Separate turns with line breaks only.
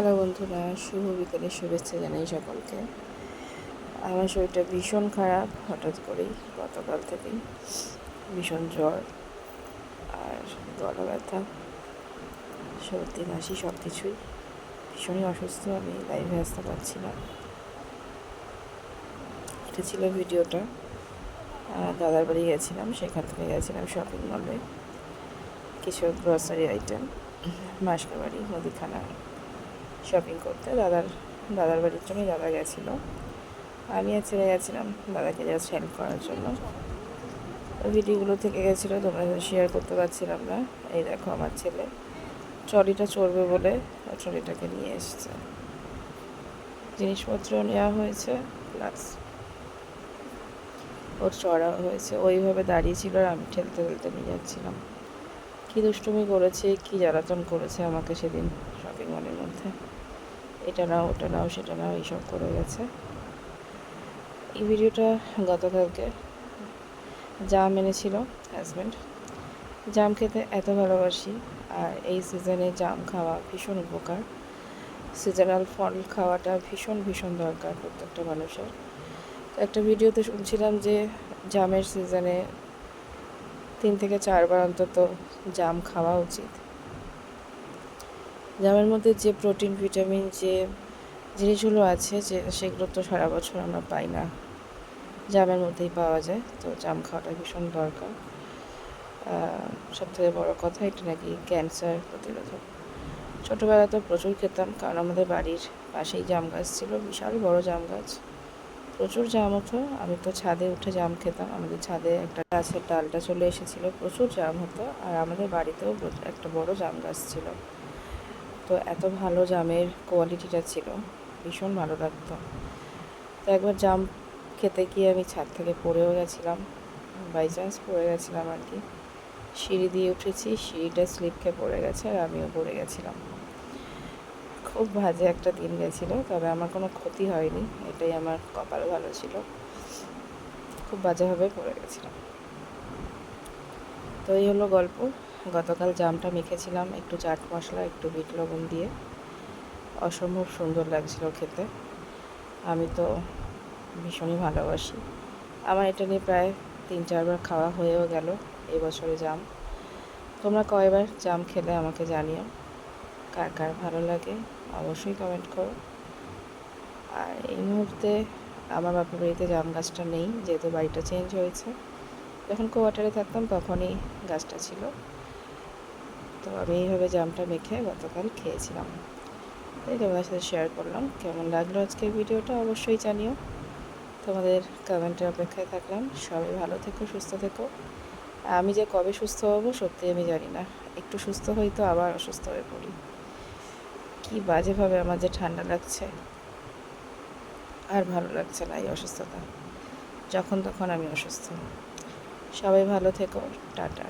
Hello বন্ধুরা, শুভ বিকেলের শুভেচ্ছা জানাই সকলকে। আমার শরীরটা ভীষণ খারাপ, হঠাৎ করেই গতকাল থেকেই ভীষণ জ্বর আর গলা ব্যথা, সর্দি কাশি সব কিছুই। ভীষণই অসুস্থ, আমি লাইভে আসতে পারছি না। এটা ছিল ভিডিওটা। দাদার বাড়ি গেছিলাম, সেখান থেকে গেছিলাম শপিং মলে কিছু গ্রসারি আইটেম, মাসকাবাড়ি মুদিখানা শপিং করতে। দাদার বাড়ির জন্যই দাদা গেছিলো, আমি আর ছেড়ে গেছিলাম দাদাকে জাস্ট হেল্প করার জন্য। ভিডিওগুলো থেকে গেছিলো, তোমরা শেয়ার করতে পারছিলাম না। এই দেখো আমার ছেলে ট্রলিটা চড়বে বলে ট্রলিটাকে নিয়ে এসছে, জিনিসপত্র নেওয়া হয়েছে প্লাস ওর চড়া হয়েছে। ওইভাবে দাঁড়িয়ে ছিল আর আমি ঠেলতে ঠেলতে নিয়ে যাচ্ছিলাম। কী দুষ্টুমি করেছে, কী জ্বালাতন করেছে আমাকে সেদিন শপিং মলের মধ্যে। এটা নাও, ওটা নাও, সেটা নাও, এইসব করে গেছে। এই ভিডিওটা গতকালকে জাম এনেছিল হাজব্যান্ড। জাম খেতে এত ভালোবাসি, আর এই সিজনে জাম খাওয়া ভীষণ উপকার। সিজনাল ফল খাওয়াটা ভীষণ ভীষণ দরকার প্রত্যেকটা মানুষের। একটা ভিডিওতে শুনছিলাম যে জামের সিজনে 3 থেকে 4 বার অন্তত জাম খাওয়া উচিত। জামের মধ্যে যে প্রোটিন, ভিটামিন, যে জিনিসগুলো আছে যে সেগুলো তো সারা বছর আমরা পাই না, জামের মধ্যেই পাওয়া যায়। তো জাম খাওয়াটা ভীষণ দরকার। সবথেকে বড় কথা, এটা নাকি ক্যান্সার প্রতিরোধক। ছোটোবেলা তো প্রচুর খেতাম, কারণ আমাদের বাড়ির পাশেই জাম গাছ ছিল, বিশাল বড় জাম গাছ, প্রচুর জাম হতো। আমি তো ছাদে উঠে জাম খেতাম। আমাদের ছাদে একটা গাছের ডালটা চলে এসেছিল, প্রচুর জাম হতো। আর আমাদের বাড়িতেও একটা বড় জাম গাছ ছিল। তো এত ভালো জামের কোয়ালিটিটা ছিল, ভীষণ ভালো লাগতো। তো একবার জাম খেতে গিয়ে আমি ছাদ থেকে পড়েও গেছিলাম, বাই চান্স পড়ে গেছিলাম আর কি। সিঁড়ি দিয়ে উঠেছি, সিঁড়িটা স্লিপ খেয়ে পড়ে গেছে আর আমিও পড়ে গেছিলাম। খুব বাজে একটা দিন গেছিলো, তবে আমার কোনো ক্ষতি হয়নি, এটাই আমার কপাল ভালো ছিল। খুব বাজেভাবে পড়ে গেছিলাম। তো এই হলো গল্প। গতকাল জামটা মেখেছিলাম একটু চাট মশলা, একটু বিট লবণ দিয়ে, অসম্ভব সুন্দর লাগছিল খেতে। আমি তো ভীষণই ভালোবাসি। আমার এটা নিয়ে প্রায় 3-4 বার খাওয়া হয়েও গেল এই বছরে জাম। তোমরা কয়বার জাম খেলে আমাকে জানিও, কার কার ভালো লাগে অবশ্যই কমেন্ট করো। আর এই মুহূর্তে আমার বাপের বাড়িতে জাম গাছটা নেই, যেহেতু বাড়িটা চেঞ্জ হয়েছে। যখন কোয়ার্টারে থাকতাম তখনই গাছটা ছিল। তো আমি এইভাবে জামটা মেখে গতকাল খেয়েছিলাম, তাই তোমাদের সাথে শেয়ার করলাম। কেমন লাগলো আজকের ভিডিওটা অবশ্যই জানিও। তোমাদের কমেন্টের অপেক্ষায় থাকলাম। সবাই ভালো থেকো, সুস্থ থেকো। আমি যে কবে সুস্থ হব সত্যি আমি জানি না। একটু সুস্থ হই তো আবার অসুস্থ হয়ে পড়ি। কি বাজেভাবে আমার যে ঠান্ডা লাগছে, আর ভালো লাগছে না এই অসুস্থতা। যখন তখন আমি অসুস্থ। সবাই ভালো থেকো, টাটা।